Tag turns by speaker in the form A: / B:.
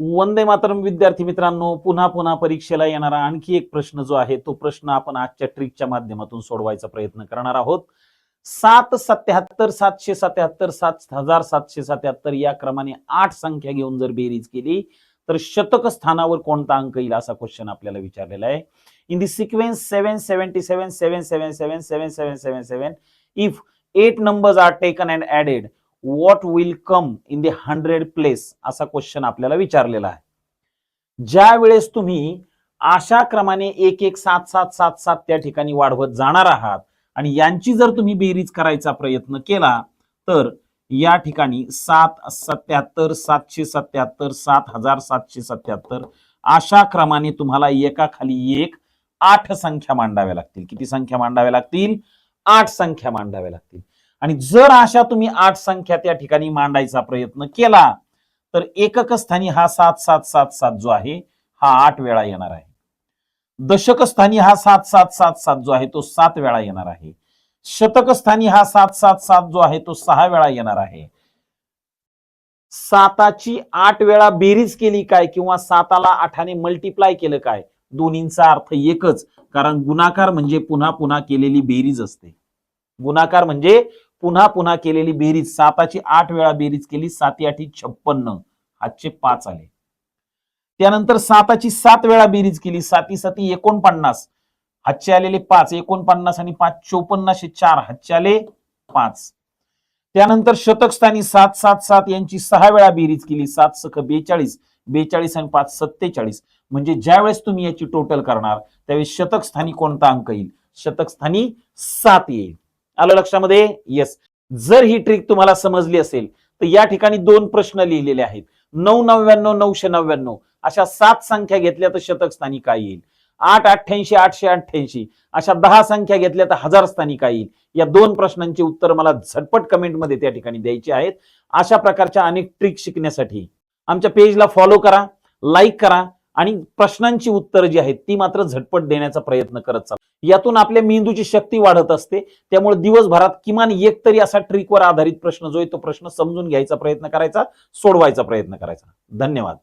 A: वंदे मातरम विद्यार्थी मित्रांनो, पुन्हा पुन्हा परीक्षेला येणारा आणखी एक प्रश्न जो आहे तो प्रश्न आपण आजच्या ट्रिकच्या माध्यमातून सोडवायचा प्रयत्न करणार आहोत. 777 777 7777 या क्रमाने 8 संख्या घेऊन जर बेरीज केली तर शतक स्थानावर कोणता अंक येईल असा क्वेश्चन आपल्याला विचारलेला आहे. In the sequence 777 777 7777 if 8 numbers are taken and added what will come in the 100 place असा क्वेश्चन आपल्याला विचारलेला आहे. ज्या वेळेस तुम्ही अशा क्रमाने 1 1 7 7 7 7 त्या ठिकाणी वाढवत जाणार आहात आणि यांची जर तुम्ही बेरीज करायचा प्रयत्न केला तर या ठिकाणी 777 777 7777 अशा क्रमाने तुम्हाला एकाखाली एक 8 संख्या मांडाव्या लागतील. किती संख्या मांडाव्या लागतील? 8 संख्या मांडाव्या लागतील. आणि जर अशा तुम्ही 8 संख्या त्या ठिकाणी मांडायचा प्रयत्न केला तर एकक स्थानी हा 7777 जो आहे हा 8 वेळा येणार आहे. दशक स्थानी हा 7777 जो आहे तो 7 वेळा येणार आहे. शतक स्थानी हा 777 जो आहे तो 6 वेळा येणार आहे. 7ची 8 वेळा बेरीज केली काय किंवा 7ला 8ने मल्टिप्लाय केलं काय, दोन्हींचा अर्थ एकच, कारण गुणाकार म्हणजे पुन्हा पुन्हा केलेली बेरीज असते. गुणाकार म्हणजे पुन्हा पुन्हा केलेली बेरीज. 7ची 8 वेळा बेरीज केली, 7 8 56, हातचे 5 आले. त्यानंतर 7ची 7 वेळा बेरीज केली, 7 7 49, हातचे आलेले 5, 49 आणि 5 54 4, हातचे आले 5. त्यानंतर शतक स्थानी 7 7 7 यांची 6 वेळा बेरीज केली, 7 सख 42, 42 आणि 5 47. म्हणजे ज्या वेळेस तुम्ही याची टोटल करणार त्यावेळेस शतक स्थानी कोणता अंक येईल? शतक स्थानी 7 येईल. आलं लक्षामध्ये? येस. जर ही ट्रिक तुम्हाला समजली असेल तर या ठिकाणी 2 प्रश्न लिहिलेले आहेत. 999 999 अशा 7 संख्या घेतल्या तर शतक स्थानी काय येईल? 888 888 अशा 10 संख्या घेतल्या तर हजार स्थानी काय येईल? या 2 प्रश्नांची उत्तर मला झटपट कमेंट मध्ये त्या ठिकाणी द्यायची आहेत. अशा प्रकारच्या अनेक ट्रिक शिकण्यासाठी आमच्या पेजला फॉलो करा, लाईक करा आणि प्रश्नांची उत्तरं जी आहेत ती मात्र झटपट देण्याचा प्रयत्न करत चला. यातून आपल्या मेंदूची शक्ती वाढत असते. त्यामुळे दिवसभरात किमान एक तरी असा ट्रिकवर आधारित प्रश्न जो आहे तो प्रश्न समजून घ्यायचा प्रयत्न करायचा, सोडवायचा प्रयत्न करायचा. धन्यवाद.